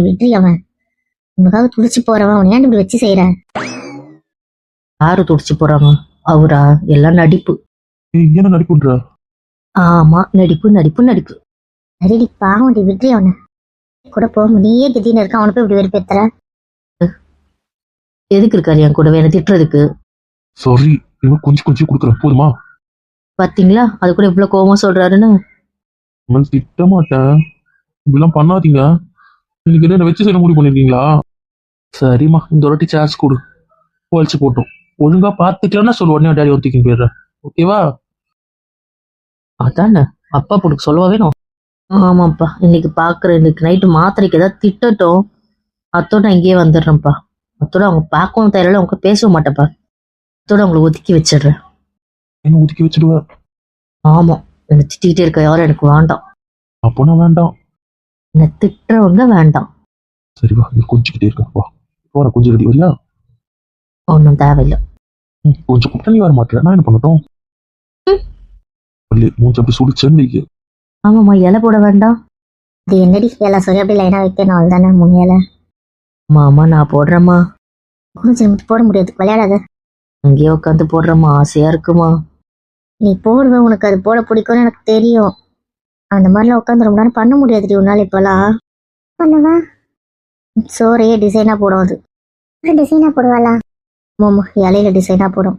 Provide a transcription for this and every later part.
விட்ரி அவன் உனக்காக துடிச்சு போறவன் அவன் ஏன் இப்படி வச்சு செய்யறேன்? யாரு துடிச்சு போறாங்க? அவரா? எல்லாம் நடிப்பு. என்ன நடிப்புன்ற? ஆமா, நடிப்பு நடிப்பு நடிப்பு. சரிடி பாவம் விட்ரி அவனை கூட போக நீயே திடீர்னு இருக்க அவனை போய் இப்படி வெறுப்பேத்துற. எதுக்கு இருக்காரு என் கூடவே? என்ன திட்டுறதுக்கு? சாரி, இவன் கொஞ்சம் கொஞ்சம் கொடுக்குறேன் போதுமா? பாத்தீங்களா அது கூட இவ்வளவு கோவமா சொல்றாருன்னு. இவன் திட்ட மாட்டேன், இப்படிலாம் பண்ணாதீங்க. இன்னைக்கு என்ன வச்சு செய்ய முடிவு பண்ணிருக்கீங்களா? சரிம்மா, இந்த வாட்டி சார்ஜ் கொடு, போலிச்சு போட்டோம். ஒழுங்கா பாத்துக்கலன்னா சொல்லு, உடனே டேடி ஒத்திக்கு போயிடுறேன். ஓகேவா? அதானே அப்பா பொண்ணுக்கு சொல்லவா வேணும்? ஆமாப்பா, இன்னைக்கு பாக்குறேன். இன்னைக்கு நைட்டு மாத்திரைக்கு ஏதாவது திட்டட்டும், அத்தோட இங்கேயே வந்துடுறேன்ப்பா. அத்தோட அவங்க பார்க்கவும் தெரியல, அவங்க பேசவும் மாட்டேப்பா. அத்தோட அவங்களை ஒதுக்கி வச்சிடுறேன். என்ன ஒதுக்கி வச்சிடுவ? ஆமா, என்னை திட்டிகிட்டே இருக்க யாரும் எனக்கு வேண்டாம். அப்போனா வேண்டாம். என்னை திட்டுறவங்க வேண்டாம். சரி வா, நீ கொஞ்சிக்கிட்டே இருக்க, வா வர கொஞ்சம் ரெடி வரியா? ஒன்றும் தேவையில்லை. கொஞ்சம் கூப்பிட்டா நீ வர மாட்டேன், நான் என்ன பண்ணட்டும்? மூச்சு அப்படி சுடிச்சேன்னு வைக்க. ஆமாம்மா, இலை போட வேண்டாம். அது என்னடி இலை சொல்லி அப்படி லைனா வைக்கணும், அதுதானே 3 இலை. ஆமா நான் போடுறேம்மா. கொஞ்சம் போட முடியாது, விளையாடாத. அங்கேயே உட்காந்து போடுறேம்மா, ஆசையா இருக்குமா? நீ போடுவ, உனக்கு அது போட பிடிக்கும்னு எனக்கு தெரியும். அந்த மாதிரிலாம் உட்காந்து ரொம்ப நேரம் பண்ண முடியாதுடி உன்னால. இப்பெல்லாம் பண்ணுவா சோறையே டிசைனா போடும். அது டிசைனா போடுவாளா? ஆமாம், இலையில டிசைனா போடும்.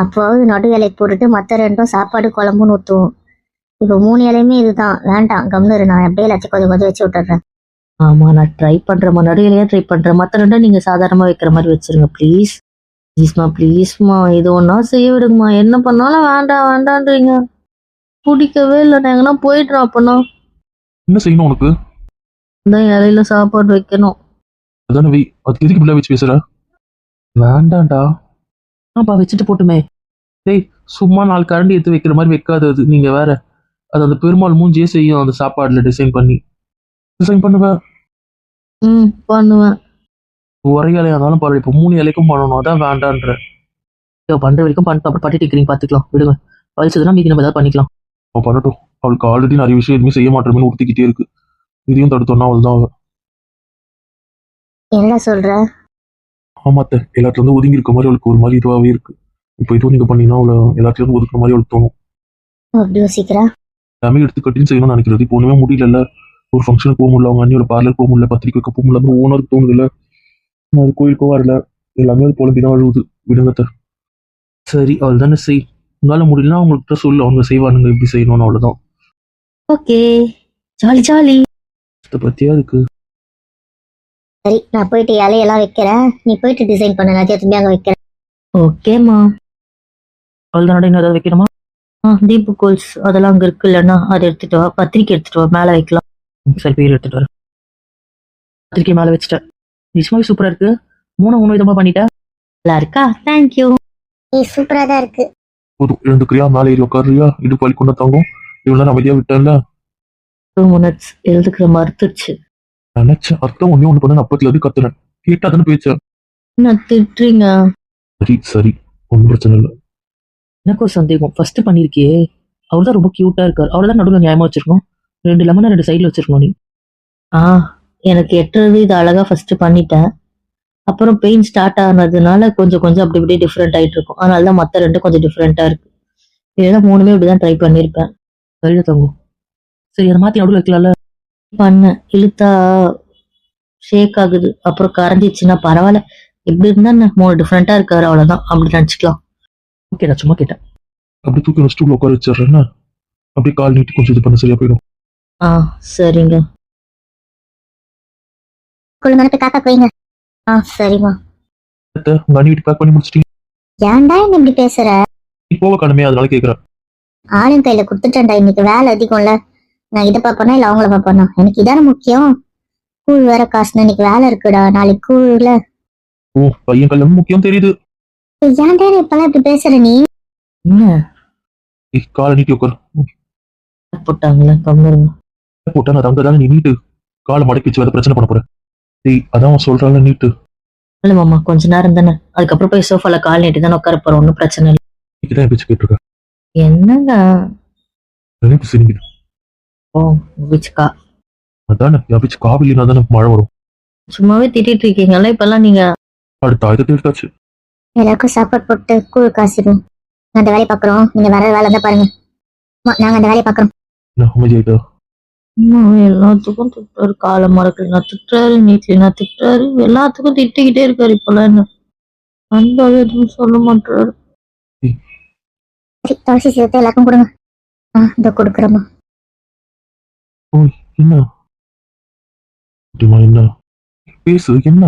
அப்போது நடு இலைக்கு போட்டுட்டு மற்ற 2 சாப்பாடு குழம்புன்னு ஊற்றுவோம். இப்போ 3 இலையுமே இதுதான். வேண்டாம், கம்னு நான் அப்படியே எல்லாத்தையும் கொஞ்சம் கொஞ்சம் வச்சு விட்டுறேன். ஆமா நான் ட்ரை பண்றேம்மா, நடுவிலையே ட்ரை பண்றேன். மற்ற 2 நீங்க சாதாரணமா வைக்கிற மாதிரி வச்சிருங்க ப்ளீஸ். ப்ளீஸ்மா ப்ளீஸ்மா, இது ஒன்னா செய்ய விடுங்கம்மா. என்ன பண்ணாலும் வேண்டாம் வேண்டான்றீங்க. பிடிக்கவே இல்லை. நான் எங்கன்னா போயிடுறேன். அப்பனா என்ன செய்யணும் உனக்கு? இந்த இலையில சாப்பாடு வைக்கணும். அதானே வை, அதுக்கு எதுக்கு இப்படி வச்சு பேசுற? வேண்டாம்டா. ஆப்பா வச்சுட்டு போட்டுமே. டேய், சும்மா 4 கரண்டி எடுத்து வைக்கிற மாதிரி வைக்காது அது. நீங்க வேற, அது அந்த பெருமாள் மூஞ்சியே செய்யும் அந்த சாப்பாடுல டிசைன் பண்ணி. டிசைன் பண்ணுவ? பண்ணுவேன். ஒரே இலையா இருந்தாலும் பரவாயில்ல, இப்போ 3 இலைக்கும் பண்ணணும், அதான் வேண்டான்ற. பண்ற வரைக்கும் பண்ணிட்டு அப்புறம் பட்டி டிக்கிறீங்க பாத்துக்கலாம், விடுங்க. வலிச்சதுன்னா மீதி நம்ம ஏதாவது பண்ணிக்கலாம். அவன் பண்ணட்டும், அவளுக்கு ஆல்ரெடி நிறைய விஷயம் எதுவுமே செய்ய மாட்டேன்னு ஊத்திக்கிட்டே இருக்கு. இதையும் தடுத்தோன்னா அவள் தான். என்ன சொல்ற? ஆமாத்த, எல்லாத்துல இருந்து ஒதுங்கி இருக்க மாதிரி அவளுக்கு ஒரு மாதிரி இதுவாகவே இருக்கு. இப்போ இதுவும் நீங்க பண்ணீங்கன்னா அவளை எல்லாத்துல இருந்து ஒதுக்குற மாதிரி அவளுக்கு தோணும். அப்படி யோசிக்கிறா? எல்லாமே எடுத்து கட்டின்னு செய்யணும்னு நினைக்கிறது. இப்போ ஒண்ணுமே முடியல. ஒரு ஃபங்க்ஷனுக்கு போக முடியல, அவங்க அண்ணியோட பார்லர் போக முடியல, பத்திரிக்கை வைக்க போக முடியல, அப்புறம் ஓனருக்கு தோணுதில்ல, அது கோயிலுக்கோ வரல, எல்லாமே அது புலம்பிதான் அழுவுது. விடுங்கத்த. சரி, அவள் தானே செய். உங்களால முடியலன்னா அவங்கள்ட்ட சொல்லு, அவங்க செய்வானுங்க இப்படி செய்யணும்னு. அவ்வளவுதான். Okay, jolly jolly. இதை பத்தியா இருக்கு. சரி, நான் போயிட்டு இலையெல்லாம் வைக்கிறேன், நீ போயிட்டு டிசைன் பண்ண, எல்லாத்தையும் திரும்பி அங்கே வைக்கிறேன். ஓகேம்மா. அவள் தானே இன்னும் ஏதாவது வைக்கணுமா? தீபு கோல்ஸ் அதெல்லாம் அங்க இருக்கு இல்லைன்னா அதை எடுத்துட்டு வா. பத்திரிக்கை எடுத்துட்டு வா, மேல வைக்கலாம். சரி, பேர் எடுத்துட்டு வரேன். பத்திரிக்கை மேல வச்சுட்டேன். நிஜமாவே சூப்பரா இருக்கு. 3 விதமா பண்ணிட்டேன். நல்லா இருக்கா? தேங்க்யூ. சூப்பரா தான் இருக்கு. போதும், எழுந்துக்கிறியா? மேலே ஏறி உட்காருறியா? இடுப்பு வலி கொண்டு தாங்கும். இவ்வளவு நேரம் அமைதியா விட்டேன்ல. 2 minutes எழுதுக்கிற மறுத்துருச்சு. நினைச்சேன் அர்த்தம் ஒண்ணு பண்ண, அப்பத்துல இருந்து கத்துனேன். கேட்டா தானே பேச்ச. என்ன திட்டுறீங்க? சரி சரி, ஒன்றும் பிரச்சனை இல்லை. எனக்கு ஒரு சந்தேகம். ஃபர்ஸ்ட் பண்ணிருக்கியே, அவர் தான் ரொம்ப கியூட்டா இருக்காரு. அவர் தான் நடுவில் நியாயமா வச்சிருக்கணும். 2 லெமனை 2 சைட்ல வச்சிருக்கணும் நீ. எனக்கு எட்டுறது இது அழகா ஃபர்ஸ்ட் பண்ணிட்டேன். அப்புறம் பெயின் ஸ்டார்ட் ஆனதுனால கொஞ்சம் கொஞ்சம் அப்படி இப்படி டிஃப்ரெண்ட் ஆயிட்டு இருக்கும். அதனால தான் மற்ற 2 கொஞ்சம் டிஃப்ரெண்டா இருக்கு. இதெல்லாம் 3மே இப்படிதான் ட்ரை பண்ணியிருப்பேன். சரியா தங்கும். சரி, அதை மாத்தி நடுவில் வைக்கலாம்ல. பண்ணேன், இழுத்தா ஷேக் ஆகுது. அப்புறம் கரைஞ்சிச்சுன்னா பரவாயில்ல. எப்படி இருந்தா 3 டிஃப்ரெண்டா இருக்காரு, அவ்வளவுதான். அப்படி நினைச்சுக்கலாம். ஓகே, நான் சும்மா கேட்டேன். அப்படி தூக்கி ஒரு ஸ்டூல் உட்கார வச்சிடுறேன். அப்படியே கால் நீட்டி கொஞ்சம் இது பண்ண சரியா போயிடும். சரிங்க. குழுமனப்பு காக்கா போயிங்க. சரிம்மா. உங்க அண்ணி வீட்டு பேக் பண்ணி முடிச்சிட்டீங்க? ஏன்டா என்ன இப்படி பேசுற? நீ போக கடமையா, அதனால கேக்குறேன். ஆளும் கையில கொடுத்துட்டேன்டா, இன்னைக்கு வேலை அதிகம்ல. நான் இதை பாப்பேனா இல்ல அவங்கள பாப்பேனா? எனக்கு இதான முக்கியம். கூழ் வேற காசுனா, இன்னைக்கு வேலை இருக்குடா, நாளைக்கு கூழ்ல. ஓ, பையன் கல்யாணம் முக்கியம் தெரியுது. ஏன்டா இப்பெல்லாம் இப்படி பேசுற நீ? காலை நீட்டி உட்காரு. போட்டாங்களா? கம்மிருங்க. போட்டா நான் அங்கதானே, நீ நீட்டு. காலை மடக்கி வச்சு வேற பிரச்சனை பண்ண போறேன். அதான் சொல்றாங்க நீட்டு. இல்ல மாமா, கொஞ்ச நேரம் தானே, அதுக்கப்புறம் போய் சோஃபால கால் நீட்டி தானே உட்கார போறோம். ஒன்னும் பிரச்சனை இல்லை. நீதான் பேச்சு கேட்டிருக்க. என்னங்க? சிரிக்குது. ஓ, விச்சுக்கா. அதானே யாராச்சும் காவிலினா தானே மழை வரும். சும்மாவே திட்டிட்டு இருக்கீங்கல்ல இப்பெல்லாம் நீங்க. அடுத்த ஆயுதத்தை எடுத்தாச்சு. எல்லாருக்கும் சாப்பாடு போட்டு கூழ் காசிடும். அந்த வேலையை பாக்குறோம், நீங்க வர வேலை தான் பாருங்க. நாங்க அந்த வேலையை பாக்குறோம். என்ன அமைதியாயிட்டா? எல்லாத்துக்கும் திட்டுறாரு, காலை மறக்கலைனா திட்டுறாரு, நீட்லினா திட்டுறாரு, எல்லாத்துக்கும் திட்டிக்கிட்டே இருக்காரு இப்பெல்லாம். என்ன அந்த எதுவும் சொல்ல மாட்டாரு. சரி, துளசி சேர்த்து எல்லாருக்கும் கொடுங்க. இந்த கொடுக்குறோமா. என்ன அப்படிமா? என்ன பேசு? என்ன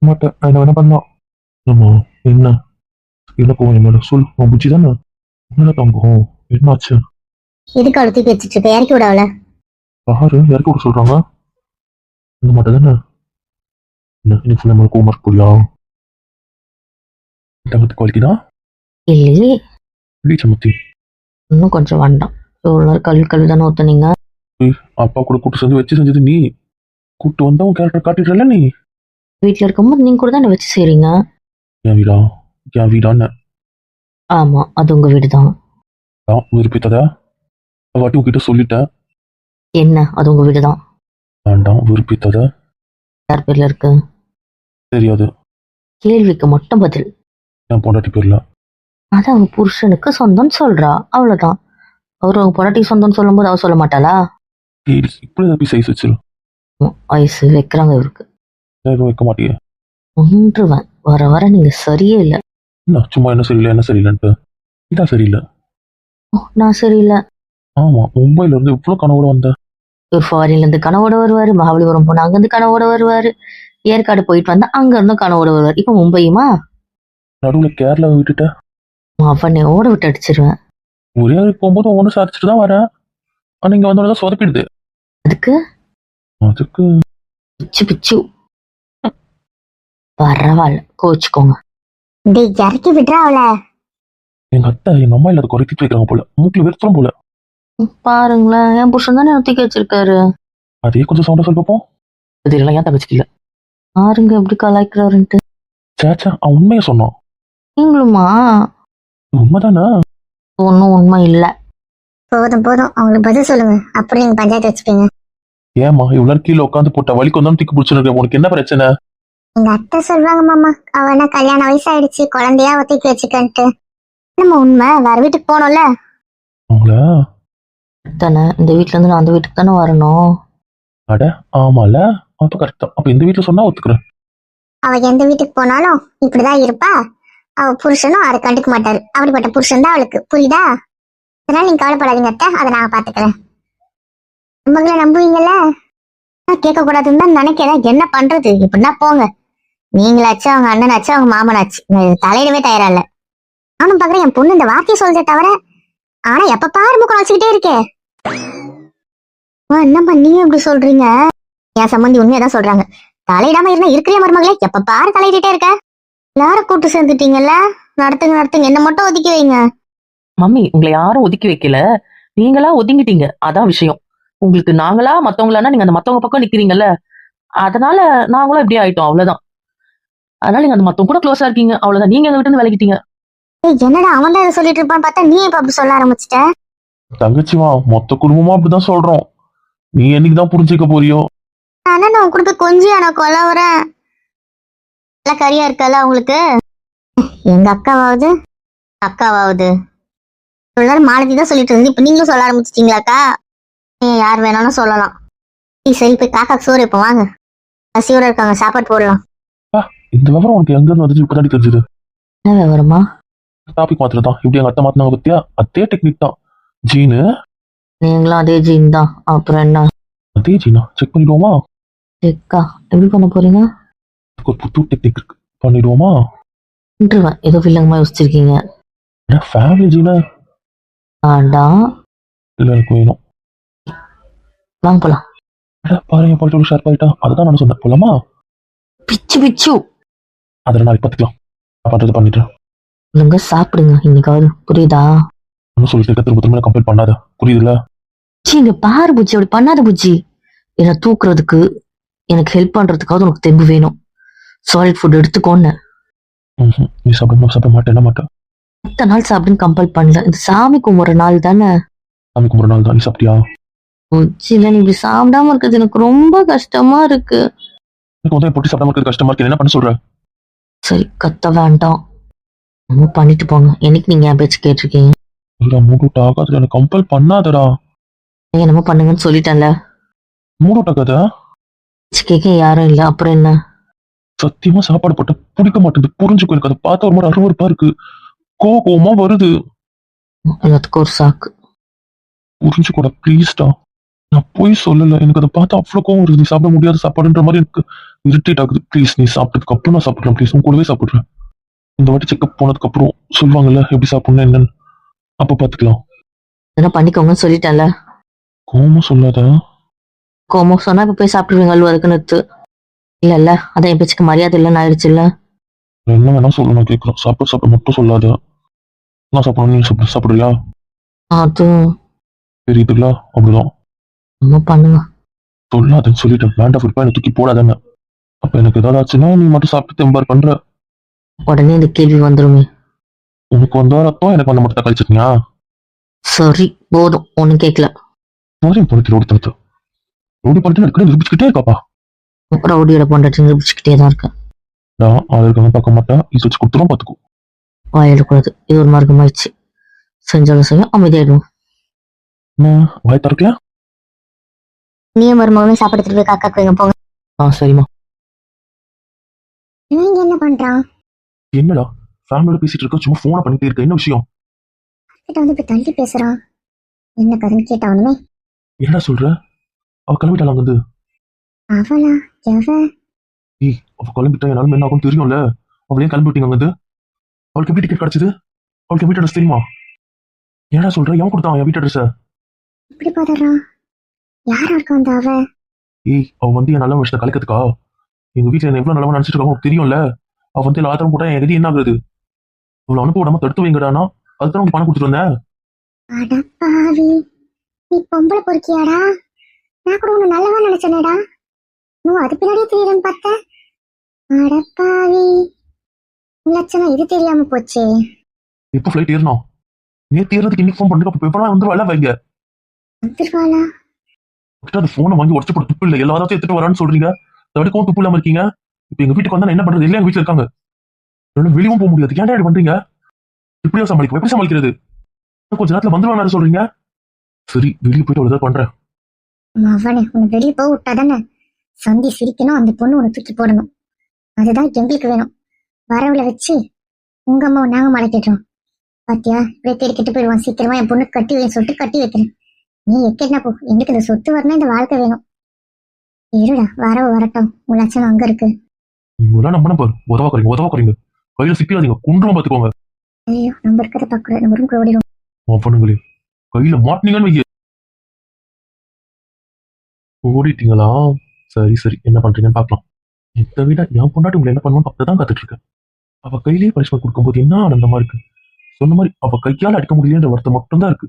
மாட்டேன், என்ன வேணா பண்ணலாம். ஆமா, என்ன என்ன போவோம் மேடம்? சொல், உன் புச்சி தானே. என்ன தங்கம், என்னாச்சு? எதுக்கு அவளை தூக்கி வச்சுட்டு இருக்க? இறக்கி விட அவளை. யாரு இறக்கி விட சொல்றாங்க? இந்த மாட்டேன் தானே. என்ன இன்னைக்கு ஃபுல்லாக மேலே கோமார்க் போறியா? தங்கத்துக்கு வலிக்குதா? இல்லையே, சமத்தி இன்னும் கொஞ்சம் வேண்டாம். எவ்வளோ கல் தானே ஊத்துனீங்க. அப்பா கூட கூட்டு சேர்ந்து வச்சு செஞ்சது நீ. கூட்டு வந்தா உன் கேரக்டர் காட்டிடுறல நீ. வீட்டில் இருக்கும்போது நீங்க கூட தானே வச்சு செய்றீங்க. என் வீடா? என் வீடான்னு? ஆமா, அது உங்க வீடு தான். விருப்பித்ததா வாட்டி உங்ககிட்ட சொல்லிட்டேன். என்ன, அது உங்க வீடு தான். வேண்டாம், விருப்பித்ததா யார் பேர்ல இருக்கு தெரியாது. கேள்விக்கு மட்டும் பதில். என் பொண்டாட்டி பேர்ல. அது அவங்க புருஷனுக்கு சொந்தம்னு சொல்றா, அவ்வளவுதான். அவரு அவங்க பொண்டாட்டி சொந்தம்னு சொல்லும்போது அவ சொல்ல மாட்டாளா? இப்படி எப்படி சைஸ் வச்சிரு? வயசு வைக்கிறாங்க இவருக்கு. வைக்க மாட்டியே. ஒன்றுவன் வர வர நீங்க சரியே இல்லை. என்ன சும்மா என்ன சரியில்லை என்ன சரியில்லைன்ட்டு? இதான் சரியில்லை. நான் சரியில்லை. ஆமா, மும்பைல இருந்து இவ்வளவு கனவோட வந்த. ஒரு ஃபாரின்ல இருந்து கனவோட வருவாரு, மகாபலிபுரம் போனா அங்க இருந்து கனவோட வருவாரு, ஏற்காடு போயிட்டு வந்தா அங்க இருந்தும் கனவோட வருவாரு. இப்ப மும்பையுமா? நடுவுல கேரளாவை விட்டுட்ட. அவனை ஓட விட்டு அடிச்சிருவேன். ஒரே போகும்போது ஒவ்வொன்று சாதிச்சுட்டு தான் வரேன். ஆனா இங்க வந்தோட சொதப்பிடுது. அதுக்கு பிச்சு பிச்சு. பரவாயில்ல, கோச்சுக்கோங்க. இறக்கி விடுறா அவளை. எங்க அத்தை எங்க அம்மா இல்லாத குறைத்திட்டு வைக்கிறாங்க போல, மூக்கில வெறுத்துறோம் போல. பாருங்களேன், என் புருஷன் தானே தூக்கி வச்சிருக்காரு. அதே கொஞ்சம் சவுண்டா சொல்லி பார்ப்போம். இதெல்லாம் ஏன் தங்கச்சிக்கல? பாருங்க எப்படி கலாய்க்கிறாருன்ட்டு. சேச்சா, அவன் உண்மையை சொன்னான். நீங்களுமா? உண்மைதானே? ஒன்னும் உண்மை இல்ல. போதும் போதும், அவங்களுக்கு பதில் சொல்லுங்க, அப்படி நீங்க பஞ்சாயத்து வச்சுப்பீங்க. ஏமா இவ்வளவு கீழே உட்காந்து போட்ட வலிக்கு வந்தாலும் தூக்கி பிடிச்சிருக்க, உனக்கு என்ன பிரச்சனை? எங்க அத்தை சொல்றாங்க மாமா, அவனா கல்யாண வயசாயிடுச்சு, குழந்தையா ஒத்திக்கி வச்சுக்கன்ட்டு. நம்ம உண்மை, வேற வீட்டுக்கு போனோம்ல. அவங்களா தானே இந்த வீட்டுல இருந்து நான் அந்த வீட்டுக்கு தானே வரணும். அட ஆமால, அப்ப கரெக்டா. அப்ப இந்த வீட்டுல சொன்னா ஒத்துக்கிறேன். அவ எந்த வீட்டுக்கு போனாலும் இப்படிதான் இருப்பா. அவ புருஷனும் அதை கண்டுக்க மாட்டாரு. அப்படிப்பட்ட புருஷன் தான் அவளுக்கு, புரியுதா? அதனால நீங்க கவலைப்படாதீங்க அத்தை, அதை நான் பாத்துக்கிறேன். மகளை நம்புவீங்கல்ல? கேட்க கூடாதுன்னு தான் நினைக்கிறேன். என்ன பண்றது, இப்படின்னா போங்க. நீங்களாச்சும் அவங்க அண்ணனாச்சும் அவங்க மாமனாச்சு, தலையிடவே தயாரா இல்ல. நானும் பாக்குறேன் என் பொண்ணு இந்த வார்த்தையை சொல்றதே தவிர, ஆனா எப்ப பாரு முகம் வச்சுக்கிட்டே இருக்கே. என்னம்மா நீங்க இப்படி சொல்றீங்க? என் சம்பந்தி உண்மையதான் சொல்றாங்க. தலையிடாம இருந்தா இருக்கிற மருமகளே, எப்ப பாரு தலையிட்டே இருக்க. எல்லாரும் கூட்டு சேர்ந்துட்டீங்கல்ல, நடத்துங்க, என்ன மட்டும் ஒதுக்கி வைங்க. மம்மி, உங்களை யாரும் ஒதுக்கி வைக்கல, நீங்களா ஒதுங்கிட்டீங்க, அதான் விஷயம். உங்களுக்கு நாங்களா மத்தவங்களானா நீங்க அந்த மத்தவங்க பக்கம் நிக்கிறீங்கல்ல, அதனால நாங்களும் இப்படி ஆயிட்டோம், அவ்வளவுதான். அதனால நீங்க அந்த மத்தவங்க கூட க்ளோஸா இருக்கீங்க, அவ்வளவுதான். நீங்க எங்க வீட்டு இருந்து விலகிட்டீங்க. என்னடா அவன் தான் இதை சொல்லிட்டு இருப்பான்னு பார்த்தா நீ இப்ப அப்படி சொல்ல ஆரம்பிச்சிட்ட. தங்கச்சிமா, மொத்த குடும்பமா அப்படிதான் சொல்றோம். நீ என்னைக்குதான் புரிஞ்சுக்க போறியோ? நான் உன் கொடுத்து கொஞ்சம் நான் கொல்ல வரேன். நல்லா கரியா இருக்கல அவங்களுக்கு. எங்க அக்காவாவது எல்லாரும் மாலதி தான் சொல்லிட்டு இருந்து, இப்ப நீங்களும் சொல்ல ஆரம்பிச்சிட்டீங்களாக்கா? யார் வேணாலும் சொல்லலாம். சரி போய் காக்கா சோறு இப்ப வாங்க, பசியோட இருக்காங்க, சாப்பாடு போடலாம். இந்த விவரம் உனக்கு எங்க இருந்து வந்துச்சு? இப்பதாடி தெரிஞ்சது. என்ன விவரமா? டாபிக் மாத்திரதான். இப்படி எங்க அத்தை மாத்தினாங்க பத்தியா? அதே டெக்னிக் தான். ஜீனு நீங்களும் அதே ஜீன் தான், அப்புறம் என்ன? அதே ஜீனா செக் பண்ணிடுவோமா? செக்கா எப்படி பண்ண போறீங்க? ஒரு புது டெக்னிக் இருக்கு, பண்ணிடுவோமா? ஏதோ வில்லங்கமா யோசிச்சிருக்கீங்க. ஃபேமிலி ஜீனா ஆண்டாம், இல்ல எனக்கு வேணும். வாங்க போலாம். பாருங்க பாட்டு ஷேர் பண்ணிட்டா, அதுதான் நான் சொன்னேன். போலாமா? பிச்சு அதில் நாளைக்கு பார்த்துக்கலாம். பண்றது பண்ணிட்டேன். ஒழுங்கா சாப்பிடுங்க இன்னைக்காவது, புரியுதா? ஒன்னும் சொல்லிட்டு திரும்ப கம்ப்ளீட் பண்ணாத, புரியுதுல்ல? இங்க பாரு புஜ்ஜி, அப்படி பண்ணாத புஜ்ஜி. என்ன தூக்குறதுக்கு எனக்கு ஹெல்ப் பண்றதுக்காவது உனக்கு தெம்பு வேணும். சாலிட் ஃபுட் எடுத்துக்கோன்னு. நீ சாப்பிட மாட்டேன். மத்த நாள் சாப்பிடுன்னு கம்பல் பண்ணல, இந்த சாமி கும்பிட்ற நாள் தானே. சாமி கும்பிட்ற நாள் தான். நீ சாப்பிட்டியா? உச்சில நீ இப்படி சாப்பிடாம இருக்கிறது எனக்கு ரொம்ப கஷ்டமா இருக்கு. எனக்கு வந்து பொட்டி சாப்பிடாம இருக்கிறது கஷ்டமா இருக்கு. என்ன பண்ண சொல்ற? சரி கத்த வேண்டாம். நம்ம பண்ணிட்டு போங்க. என்னைக்கு நீங்க என் பேச்சு கேட்டிருக்கீங்க? இல்ல மூட் அவுட் ஆகாதுடா. எனக்கு கம்பல் பண்ணாதடா. நீங்க என்னமோ பண்ணுங்கன்னு சொல்லிட்டேன்ல. மூட் அவுட் ஆகாதா? பேச்சு கேட்க யாரும் இல்ல, அப்புறம் என்ன? சத்தியமா சாப்பாடு போட்டு பிடிக்க மாட்டேங்குது. புரிஞ்சுக்கோ. எனக்கு அதை பார்த்தா ஒரு மாதிரி அருவருப்பா இருக்கு. கோவமா வருது. எல்லாத்துக்கும் ஒரு சாக்கு. புரிஞ்சுக்கோடா ப்ளீஸ்டா. நான் போய் சொல்லல. எனக்கு அதை பார்த்தா அவ்வளோ கோவம் வருது. நீ சாப்பிட முடியாத சாப்பாடுன்ற மாதிரி எனக்கு இரிட்டேட் ஆகுது. ப்ளீஸ் நீ சாப்பிட்டதுக்கு அப்புறம் நான் சாப்பிட்றேன். ப்ளீஸ் உன் கூடவே சாப்பிட்றேன். இந்த வாட்டி செக்அப் போனதுக்கு அப்புறம் சொல்லுவாங்கல்ல எப்படி சாப்பிடணும் என்னன்னு. அப்ப பாத்துக்கலாம். என்ன பண்ணிக்கோங்கன்னு சொல்லிட்டேன்ல. கோவமா சொல்லாத. கோமம் சொன்னா இப்ப போய் சாப்பிடுவீங்க அல்வாருக்கு நிறுத்து. இல்ல அதான் என் பேச்சுக்கு மரியாதை இல்லைன்னு ஆயிடுச்சு இல்ல. என்ன வேணா சொல்லு, நான் கேட்கறேன். சாப்பிட மட்டும் சொல்லாத. நான் சாப்பிடணும், நீ சாப்பிடுறியா? அது தெரியுதுங்களா? அப்படிதான். நம்ம பண்ணுங்க. சொல்லாதன்னு சொல்லிட்டேன். வேண்டாம் ஃபுட்பா எனக்கு தூக்கி போடாதானே. அப்ப எனக்கு ஏதாவது ஆச்சுன்னா நீ மட்டும் சாப்பிட்டு தெம்பார் பண்ற. உடனே இந்த கேள்வி வந்துருமே. உனக்கு வந்தா ரத்தம், எனக்கு வந்த மட்டும் தக்காளி சட்னியா? சரி போதும், ஒண்ணும் கேட்கல. போதையும் பொறுத்து ரோடு தடுத்து ரோடு பண்ணிட்டு எனக்கு நிரூபிச்சுக்கிட்டே இருக்காப்பா. ரவுடியோட பொண்டாட்டி நிரூபிச்சுக்கிட்டே தான் இருக்கேன். நான் ஆளுக்காக பார்க்க மாட்டேன். ஈஸ் வச்சு கொடுத்துரும் பாத்துக்கோ. வாய் எடுக்கூடாது, இது ஒரு மார்க்கமாயிடுச்சு. செஞ்சாலும் செய்யும், அமைதியாயிடும். வாய் திறக்கல. நீயும் மருமகனும் சாப்பிட திருப்பி காக்காக்கு வைங்க போங்க. சரிம்மா. நீங்க என்ன பண்றான்? என்னடா ஃபேமிலியோட பேசிட்டு இருக்க, சும்மா போனை பண்ணிட்டே இருக்க. என்ன விஷயம்? கிட்ட வந்து இப்ப தள்ளி பேசுறான். என்ன கதைன்னு கேட்டாவனுமே. என்னடா சொல்ற? அவ கிளம்பிட்டாளா அங்கிருந்து? அவளா? எவ? அவ கிளம்பிட்டா என்னாலும் என்ன ஆகும் தெரியும்ல. அவளையும் கிளம்பி விட்டீங்க அங்கிருந்து. அவளுக்கு எப்படி டிக்கெட் கிடைச்சது? அவளுக்கு வீட்டு அட்ரஸ் தெரியுமா? என்னடா சொல்ற? எவன் கொடுத்தான் என் வீட்டு அட்ரஸ? இப்படி பாதறான். யாரா இருக்கா அந்த அவ? அவ வந்து என் நல்ல விஷயத்தை கலைக்கிறதுக்கா? எங்க வீட்டுல என்ன எவ்வளவு நல்லவன் நினைச்சிட்டு இருக்காங்க தெரியும்ல. அவ வந்து எல்லா ஆத்திரம் போட்டா என் கதி என்ன ஆகுது? அவளை அனுப்ப விடாம தடுத்து வைங்கடானா அதுதான் உங்களுக்கு பணம் கொடுத்துட்டு வந்தேன். அடப்பாவி, நீ பொம்பளை பொறுக்கியாடா? நான் கூட உன்னை நல்லவா நினைச்சனேடா. நீ அது பின்னாடியே தெரியலன்னு பார்த்தேன். அடப்பாவி, லட்சணம் இது தெரியாம போச்சே. எப்போ ஃபிளைட் ஏறணும்? நேற்று ஏறதுக்கு இன்னைக்கு ஃபோன் பண்ணுங்க. அப்ப எப்படா வந்து வேலை வைங்க. வந்துருவாளா? அந்த போனை வாங்கி உடச்சு போட்டு துப்பு இல்லை. எல்லாத்தையும் எடுத்துட்டு வரான்னு சொல்றீங்க. தடுக்கவும் துப்பு இல்லாம இருக்கீங்க. இப்ப எங்க வீட்டுக்கு வந்தா நான் என்ன பண்றது? இல்லை எங்க வீட்டுல இருக்காங்க. வெளியும் போக முடியாது. ஏன்டா இப்படி பண்றீங்க? எப்படியா சமாளிக்கும்? எப்படி சமாளிக்கிறது? கொஞ்ச நேரத்துல வந்துருவாங்க சொல்றீங்க. சரி வெளியே போயிட்டு ஒரு பண்றேன். அவனே உன்னை வெளியே போக விட்டாதானே சந்தி சிரிக்கணும், அந்த பொண்ணு உன்னை தூக்கி போடணும். அதுதான் எங்களுக்கு வேணும். வரவுல வச்சு உங்க அம்மாவை நாங்க மடக்கிடுறோம். பாத்தியா இப்படியே தேடி கெட்டு போயிடுவான். சீக்கிரமா என் பொண்ணு கட்டி வைன்னு சொல்லிட்டு கட்டி வைக்கிறேன். நீ எக்கேட்னா போ. எங்களுக்கு இந்த சொத்து வரணும், இந்த வாழ்க்கை வேணும். இருடா வரவு வரட்டும். உன் லட்சணம் அங்க இருக்கு. நீங்க நம்பன பாரு. உதவாக்குறீங்க. கையில சிக்காதீங்க. குன்றும் பாத்துக்கோங்க. ஐயோ நம்ம இருக்கிறத பாக்குற நம்ம ரூம் ஓடிடும். பண்ணுங்களே கையில மாட்டினீங்கன்னு வைக்க. ஓடிட்டீங்களா? சரி என்ன பண்றீங்கன்னு பாக்கலாம். இதை விட என் பொண்டாட்டி உங்களை என்ன பண்ணுவோம் அப்பதான் காத்துட்டு இருக்கேன். அவ கையிலேயே பனிஷ்மெண்ட் கொடுக்கும்போது என்ன ஆனந்தமா இருக்கு. சொன்ன மாதிரி அவ கையால அடிக்க முடியலன்ற வருத்தம் மட்டும்தான் இருக்கு.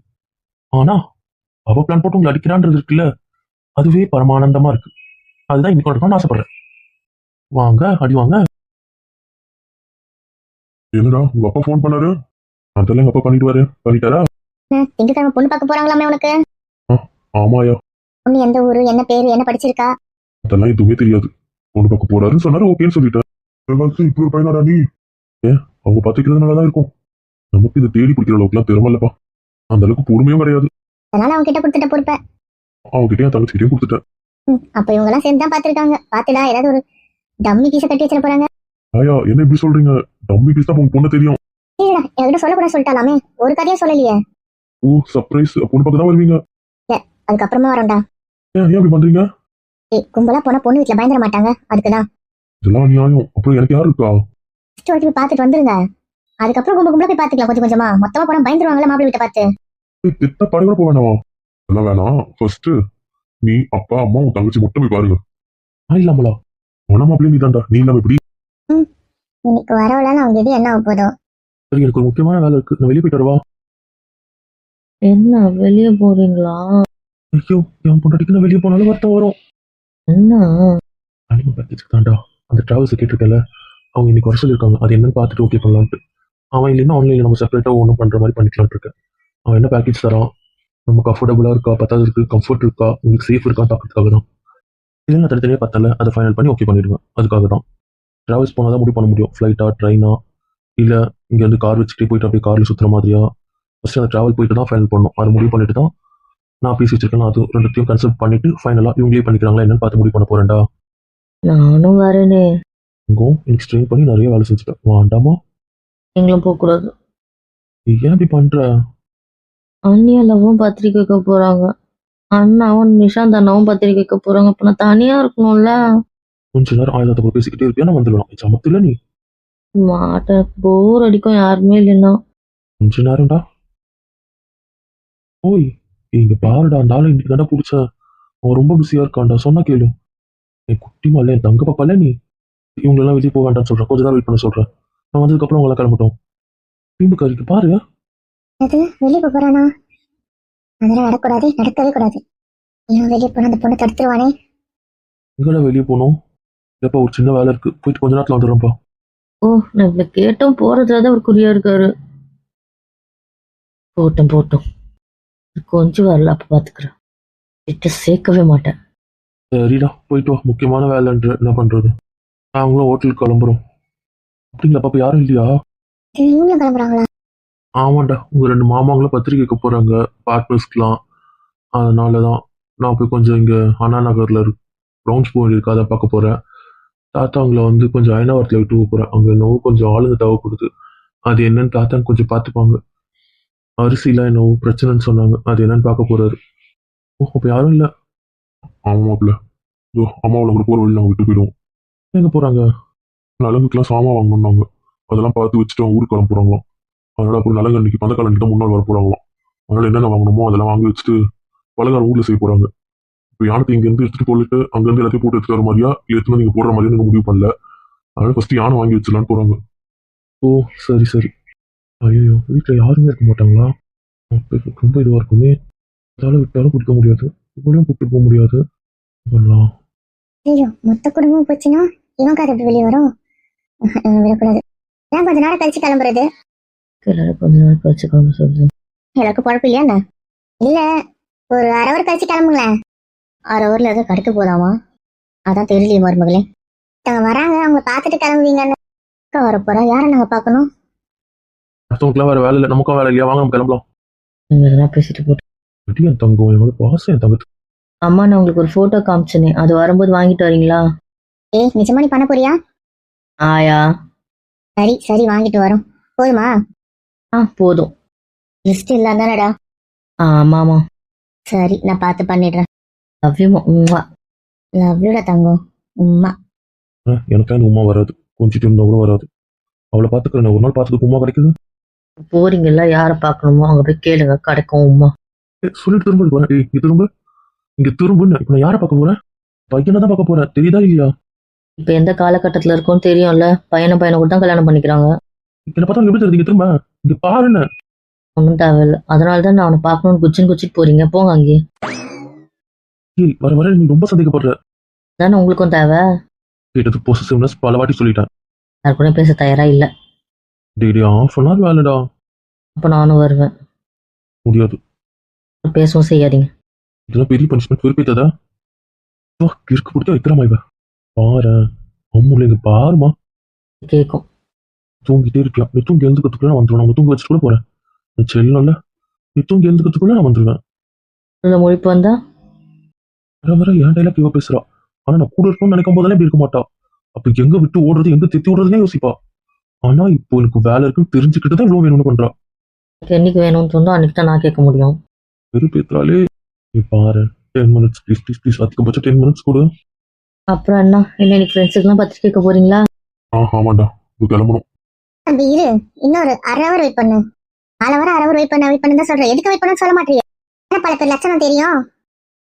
ஆனா அவ பிளான் போட்டு உங்களை அடிக்கிறான்றது இருக்குல்ல, அதுவே பரமானந்தமா இருக்கு. அதுதான் இன்னைக்கு நடக்கணும்னு ஆசைப்படுறேன். வாங்க அடி வாங்க. என்னடா உங்க அப்பா போன் பண்ணாரு? அதெல்லாம் எங்க அப்பா பண்ணிட்டாரா? திங்கக்கிழமை பொண்ணு பார்க்க போறாங்களாமே உனக்கு? ஆமாயா. பொண்ணு எந்த ஊரு, என்ன பேரு, என்ன படிச்சிருக்கா? அதெல்லாம் எதுவுமே தெரியாது. பொண்ணு பார்க்க போறாருன்னு சொன்னாரு, ஓகேன்னு சொல்லிட்டேன். இப்படி ஒரு பையனாடா நீ? அவங்க பாத்துக்கிறது நல்லாதான் இருக்கும். நமக்கு இதை தேடி பிடிக்கிற அளவுக்கு எல்லாம் திறமை இல்லப்பா. அந்த அளவுக்கு பொறுமையும் கிடையாது. அதனால அவங்க கிட்ட கொடுத்துட்ட பொறுப்ப அவங்ககிட்ட என் தங்கச்சிக்கிட்டையும் கொடுத்துட்டேன். அப்ப இவங்க எல்லாம் சேர்ந்து தான் பாத்துருக்காங்க. பாத்துடா ஏதாவது ஒரு டம்மி பீஸ கட்டி வச்சிட போறாங்க. ஆயா என்ன இப்படி சொல்றீங்க? டம்மி பீஸ் தான் உங்க பொண்ணு தெரியும். இல்லடா என்கிட்ட சொல்லக்கூடாது சொல்லிட்டாலாமே. ஒரு கதையா சொல்லலையே. ஓ சர்ப்ரைஸ். பொண்ணு பார்க்க தான் வருவீங்க? அதுக்கப்புறமா வரோம்டா. ஏன் இப்படி பண்றீங்க? கும்பலா போனா பொண்ணு வீட்டுல பயந்துட மாட்டாங்க, அதுக்குதான். இதெல்லாம் நியாயம். அப்புறம் எனக்கு யாரு இருக்கா? ஃபர்ஸ்ட் போய் பாத்துட்டு வந்துருங்க. அதுக்கப்புறம் கும்பலா போய் பாத்துக்கலாம். கொஞ்சம் கொஞ்சமா மொத்தமா போனா பயந்துருவாங்கல்ல மாப்பிள்ளை வீட்டை பார்த்து. திட்ட படை கூட போக வேணாமா? அதெல்லாம் வேணாம். ஃபர்ஸ்ட் நீ அப்பா அம்மா உன் தங்கச்சி மட்டும் போய் பாருங்க. இல்லாமலா உன மாப்பிள்ளை நீ தான்டா. நீ இல்லாம எப்படி? இன்னைக்கு வரவளான்னு அவங்க இது என்ன ஆக போதும். சரி எனக்கு ஒரு முக்கியமான வேலை இருக்கு. நான் வெளியே போயிட்டு வரவா? என்ன வெளியே போறீங்களா? ஐயோ என் பொண்டாட்டிக்கு நான் வெளியே போனாலும் வருத்தம் வரும். என்ன? அனிமல் பேக்கேஜ் தான்டா. அந்த டிராவல்ஸ் கேட்டிருக்கல, அவங்க இன்னைக்கு வர சொல்லியிருக்காங்க. அது என்னன்னு பார்த்துட்டு ஓகே பண்ணலான்ட்டு. அவன் இல்லைன்னா ஆன்லைன்ல நம்ம செப்பரேட்டா ஒன்றும் பண்ற மாதிரி பண்ணிக்கலாம்னு இருக்கேன். அவன் என்ன பேக்கேஜ் தரான், நம்ம கம்ஃபர்டபுளாக இருக்கா பத்தாவது இருக்கு கம்ஃபர்ட் இருக்கா உங்களுக்கு சேஃப் இருக்கா பார்க்கறதுக்காக தான். இல்லை நான் தனித்தனியாக பத்தல அதை ஃபைனல் பண்ணி ஓகே பண்ணிடுவேன். அதுக்காக தான் ட்ராவல்ஸ் போனால் தான் முடிவு பண்ண முடியும். ஃப்ளைட்டா ட்ரெயினா இல்லை இங்கேருந்து கார் வச்சுக்கிட்டே போயிட்டு அப்படியே காரில் சுற்றுற மாதிரியா. ஃபஸ்ட்டு அந்த ட்ராவல் போயிட்டு தான் ஃபைனல் பண்ணணும். அதை முடிவு பண்ணிட்டு தான் நான் பேசி வச்சிருக்கேன். அது ரெண்டுத்தையும் கன்சல்ட் பண்ணிட்டு ஃபைனலாக இவங்களே பண்ணிக்கிறாங்களா என்னன்னு பார்த்து முடிவு பண்ண போறேன்டா. நானும் வரேனே. இங்கும் எனக்கு ஸ்ட்ரெயின் பண்ணி நிறைய வேலை செஞ்சுட்டேன். வேண்டாமா? நீங்களும் போகக்கூடாது. நீ ஏன் இப்படி பண்ற? அண்ணியெல்லாம் பத்திரிக்கை வைக்க போறாங்க. அண்ணாவும் நிஷாந்த் அண்ணாவும் பத்திரிக்கை வைக்க போறாங்க. அப்ப நான் தனியா இருக்கணும்ல. கொஞ்ச நேரம் ஆயுதத்தை போய் பேசிக்கிட்டே இருப்பியா நான் வந்துடலாம். சமத்துல நீ மாட்டேன், போர் அடிக்கும் யாருமே இல்லைன்னா. கொஞ்ச நேரம்டா. ஓய் இங்க பாருடா அந்த ஆளை இன்னைக்கு தாண்டா பிடிச்ச. அவன் ரொம்ப பிஸியா இருக்கான்டா. சொன்னா கேளு. என் குட்டி மல்ல என் தங்க பாப்பால நீ இவங்களெல்லாம் வெளியே போக வேண்டாம்னு சொல்றேன். கொஞ்ச நேரம் வெயிட் பண்ண சொல்றேன். நான் வந்ததுக்கப்புறம் அவங்கள கிளம்பட்டும். வீம்புக்காரிக்கு பாரு. அது வெளியே போறானா? அதெல்லாம் நடக்கூடாது, நடக்கவே கூடாது. இவன் வெளியே போனா அந்த பொண்ணை தடுத்துருவானே. எங்கடா வெளியே போகணும்? எப்பா ஒரு சின்ன வேலை இருக்கு போயிட்டு கொஞ்ச நேரத்துல வந்துடுறேன்ப்பா. ஓ, நான் இவ்வளவு கேட்டோம் போறதுலதான் ஒரு குறியா இருக்காரு. போட்டும் போட்டும், கொஞ்சம் வரல, அப்ப பாத்துக்கிறேன். கிட்ட சேர்க்கவே மாட்டேன். சரிடா போயிட்டு வா. முக்கியமான வேலைன்ற என்ன பண்றது. நாங்களும் ஹோட்டலுக்கு கிளம்புறோம். அப்படிங்களா பாப்பா யாரும் இல்லையா? இவங்களும் கிளம்புறாங்களா? ஆமாண்டா உங்க ரெண்டு மாமாங்களும் பத்திரிக்கை வைக்க போறாங்க பார்ட்னர்ஸ்க்குலாம். அதனாலதான் நான் போய் கொஞ்சம் இங்க அண்ணா நகர்ல ரவுண்ட்ஸ் போய் இருக்கு அதை பார்க்க போறேன். தாத்தா அவங்கள வந்து கொஞ்சம் அயனாவரத்துல விட்டு போறேன். அங்க என்னவோ கொஞ்சம் ஆளுங்க தேவைப்படுது. அது என்னன்னு தாத்தா கொஞ்சம் பார்த்துப்பாங்க. அரிசிலாம் என்னவோ பிரச்சனைன்னு சொன்னாங்க. அது என்னன்னு பார்க்க போறாரு. ஓ அப்ப யாரும் இல்ல. ஆமாப்ல அம்மாவில் கூட போற வழி நாங்கள் விட்டு போயிடுவோம். எங்க போறாங்க? நலங்குக்கெல்லாம் சாமான் வாங்கணும்னாங்க. அதெல்லாம் பார்த்து வச்சுட்டு அவங்க ஊருக்கு கிளம்ப போறாங்களாம். அதனால அப்புறம் நலங்கன்னைக்கு பந்தக்காலன்னைக்கு தான் முன்னாள் வர போறாங்களாம். அதனால என்னென்ன வாங்கணுமோ அதெல்லாம் வாங்கி வச்சுட்டு பலகாரம் ஊர்ல செய்ய போறாங்க. இப்போ யானத்தை இங்க இருந்து எடுத்துட்டு போயிட்டு அங்கிருந்து எல்லாத்தையும் போட்டு எடுத்துட்டு வர மாதிரியா எடுத்துன்னு நீங்க போடுற மாதிரியா நீங்க முடிவு பண்ணல. அதனால ஃபர்ஸ்ட் யானை வாங்கி வச்சிடலான்னு போறாங்க. ஓ சரி சரி. ஐயோ வீட்டுல யாருமே இருக்க மாட்டாங்களா? அப்ப ரொம்ப இதுவா இருக்குமே. அதால விட்டாலும் குடிக்க முடியாது. இவளையும் கூப்பிட்டு போக முடியாது. பண்ணலாம். ஐயோ மொத்த குடும்பம் போச்சுன்னா இவன் கார் எப்படி வெளியே வரும்? விடக்கூடாது. ஏன் கொஞ்ச நேரம் கழிச்சு கிளம்புறது? எல்லாரும் கொஞ்ச நாள் கழிச்சு கிளம்ப சொல்லுது. எல்லாருக்கும் குழப்பம் இல்லையா என்ன? இல்ல ஒரு அரை ஹவர் கழிச்சு கிளம்புங்களேன். அரை ஹவர்ல எதாவது கிடைக்க போதாமா? அதான் தெரியலையே மருமகளே. அவங்க வராங்க, அவங்க பார்த்துட்டு கிளம்புவீங்கன்னு. அக்கா வரப்போறா, யாரை நாங்க பார்க்கணும்? மற்றவங்களுக்குலாம் வேற வேலை இல்லை. நமக்கும் வேலை இல்லையா? வாங்க நம்ம கிளம்பலாம். நீங்க எதனா பேசிட்டு போட்டு. எப்படி என் தங்கம் எவ்வளவு பாசம் என் தங்கத்துக்கு. அம்மா நான் உங்களுக்கு ஒரு போட்டோ காமிச்சேனே, அது வரும்போது வாங்கிட்டு வரீங்களா? ஏய் நிஜமா நீ பண்ண போறியா? ஆயா. சரி சரி வாங்கிட்டு வரோம். போதுமா? போதும். லிஸ்ட் இல்லாதானடா? ஆமாமா. சரி நான் பார்த்து பண்ணிடுறேன். லவ்யூமா. லவ்யூடா தங்கம். உம்மா. எனக்கு அந்த உமா வராது. கொஞ்சிட்டு இருந்தா கூட வராது. அவளை பார்த்துக்கிறேன். ஒரு நாள் பார்த்ததுக்கு உமா கிடைக்குது. போறீங்கல்ல, யாரை பார்க்கணுமோ அங்க போய் கேளுங்க, கிடைக்கும் உமா. சொல்லிட்டு திரும்ப போறேன். இங்க திரும்புன்னு இப்ப நான் யாரை பார்க்க போறேன்? பையனை தான் பார்க்க போறேன். தெரியுதா இல்லையா? இப்ப எந்த காலகட்டத்துல இருக்கும்னு தெரியும்ல. பையனை கூட தான் கல்யாணம் பண்ணிக்கிறாங்க. என்ன பார்த்தா எப்படி தெரியுது? இங்க திரும்ப இங்க பாருன்னு. ஒன்றும் தேவையில்ல. அதனாலதான் நான் அவனை பார்க்கணும்னு குச்சிட்டு போறீங்க. போங்க அங்கேயே. வர வர நீ ரொம்ப சந்தேகப்படுற. தானே உங்களுக்கும் தேவை. கேட்டது பொசிசிவ்னஸ் பல வாட்டி சொல்லிட்டேன். யாரு கூட பேச தயாரா இல்ல. டேடி ஆஃப் அன் ஹவர் வேலைடா. அப்ப நானும் வருவேன். முடியாது. பேசவும் செய்யாதீங்க. இதெல்லாம் பெரிய பனிஷ்மெண்ட். வெறுப்பேத்ததா கிறுக்கு பிடிச்சா வைக்கிறமா இவ. பாரு அம்முல இங்க பாருமா. கேட்கும். தூங்கிட்டே இருக்கலாம். நீ தூங்கி எழுந்துக்கிறதுக்குள்ள நான் வந்துடுவேன். நான் தூங்க வச்சுட்டு கூட போறேன். நீ செல்லல. நீ தூங்கி எழுந்துக்கிறதுக்குள்ள நான் வந்துடுவேன். இந்த முழிப்பு வந்தா வர வர ஏன் டைலாக் இவ பேசுறா. ஆனா நான் கூட இருக்கணும்னு நினைக்கும் போதெல்லாம் இப்படி இருக்க மாட்டா. அப்ப எங்க விட்டு ஓடுறது எங்க திட்டி ஓடுறதுனே யோசிப்பா. ஆனா இப்போ எனக்கு வேலை இருக்குன்னு தெரிஞ்சுக்கிட்டு தான் இவ்வளவு வேணும்னு பண்றா. என்னைக்கு வேணும்னு சொன்னா அன்னைக்கு தான் நான் கேட்க முடியும். வெறுப்பேत्राலே. நீ பாரு 10 minutes ப்ளீஸ் ப்ளீஸ் ப்ளீஸ். அதிகபட்சம் 10 minutes கொடு. அப்புறம் என்ன இன்னைக்கு ஃப்ரெண்ட்ஸுக்குலாம் பத்திரிக்கை கேட்க போறீங்களா? ஆமாண்டா இது கிளம்பணும். தம்பி இரு, இன்னொரு அரை ஹவர் வெயிட் பண்ணு. அரை ஹவர் வெயிட் பண்ண தான் சொல்றேன். எதுக்கு வெயிட் பண்ணு சொல்ல மாட்டீங்க? என்ன பல பேர் லட்சணம் தெரியும்.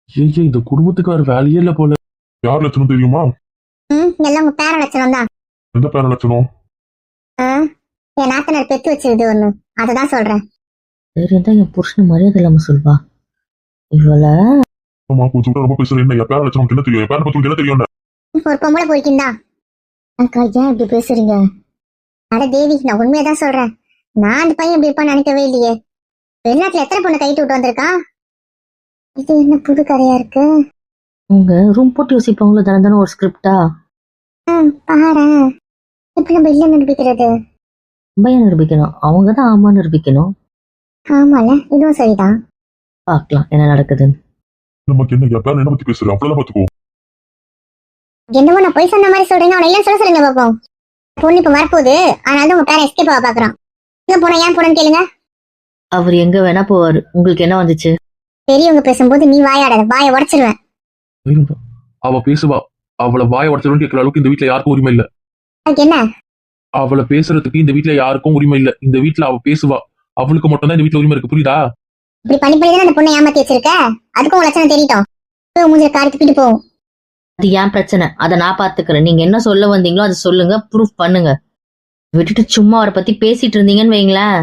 ஏய் இந்த குடும்பத்துக்கு வேற வேலையே இல்ல போல. யார் லட்சணம் தெரியுமா? எல்லாம் உங்க பேர லட்சணம் தான். எந்த பேர லட்சணம்? என் நாத்தனார் பெத்து வச்சிருது ஒண்ணு, அததான் சொல்றேன். தெரியும் தான் என் புருஷனை மரியாதை இல்லாம சொல்வா இவள. ஆமா கொஞ்சம் ரொம்ப பேசுறேன். என்ன பேர லட்சணம் என்ன தெரியும்? பேர பத்தி என்ன தெரியும்? ஒரு பொம்பளை போய்க்கிந்தா. அக்கா ஏன் இப்படி பேசுறீங்க? அட தேவி நான் உண்மையதான் சொல்றேன். நான் அந்த பையன் இப்படி இருப்பான்னு நினைக்கவே இல்லையே. வெளிநாட்டுல எத்தனை பொண்ணு கைட்டு விட்டு வந்திருக்கான். இது என்ன புது கதையா இருக்கு? உங்க ரூம் போட்டு யோசிப்பாங்களோ தானே தானே ஒரு ஸ்கிரிப்டா? பாரு, எப்படி நம்ம இல்ல நிரூபிக்கிறது? பயம் நிரூபிக்கணும், அவங்க தான் ஆமா நிரூபிக்கணும். ஆமால, இதுவும் சரிதான். பார்க்கலாம் என்ன நடக்குதுன்னு. நமக்கு என்ன எப்ப என்ன பத்தி பேசுறேன் அப்பெல்லாம் பாத்துக்கோ. என்னமோ நான் போய் சொன்ன மாதிரி சொல்றீங்க, அவனை இல்லைன்னு சொல்ல சொல்லுங்க பாப்போம். பொண்ணு இப்ப வரப்போகுது, ஆனாலும் உங்க பேரை எஸ்கேப் ஆக பாக்குறான். எங்க போனா ஏன் போனேன்னு கேளுங்க. அவர் எங்க வேணா போவாரு, உங்களுக்கு என்ன வந்துச்சு? பெரியவங்க பேசும்போது நீ வாயாடாத, வாயை உடைச்சிருவேன். அவ பேசுவா, அவளை வாய உடச்சிடும் கேட்கற அளவுக்கு இந்த வீட்டுல யாருக்கும் உரிமை இல்ல. அதுக்கு என்ன? அவளை பேசுறதுக்கு இந்த வீட்டுல யாருக்கும் உரிமை இல்ல. இந்த வீட்டுல அவ பேசுவா, அவளுக்கு மட்டும் தான் இந்த வீட்டுல உரிமை இருக்கு, புரியுதா? இப்படி பண்ணி பண்ணி தானே அந்த பொண்ணை ஏமாத்தி வச்சிருக்க. அதுக்கும் உன் லட்சணம் தெரியட்டும். போய் மூஞ்சில காரி துப்பிட்டு போகும். அது ஏன் பிரச்சனை, அதை நான் பாத்துக்கிறேன். நீங்க என்ன சொல்ல வந்தீங்களோ அதை சொல்லுங்க, ப்ரூஃப் பண்ணுங்க. விட்டுட்டு சும்மா அவரை பத்தி பேசிட்டு இருந்தீங்கன்னு வைங்களேன்.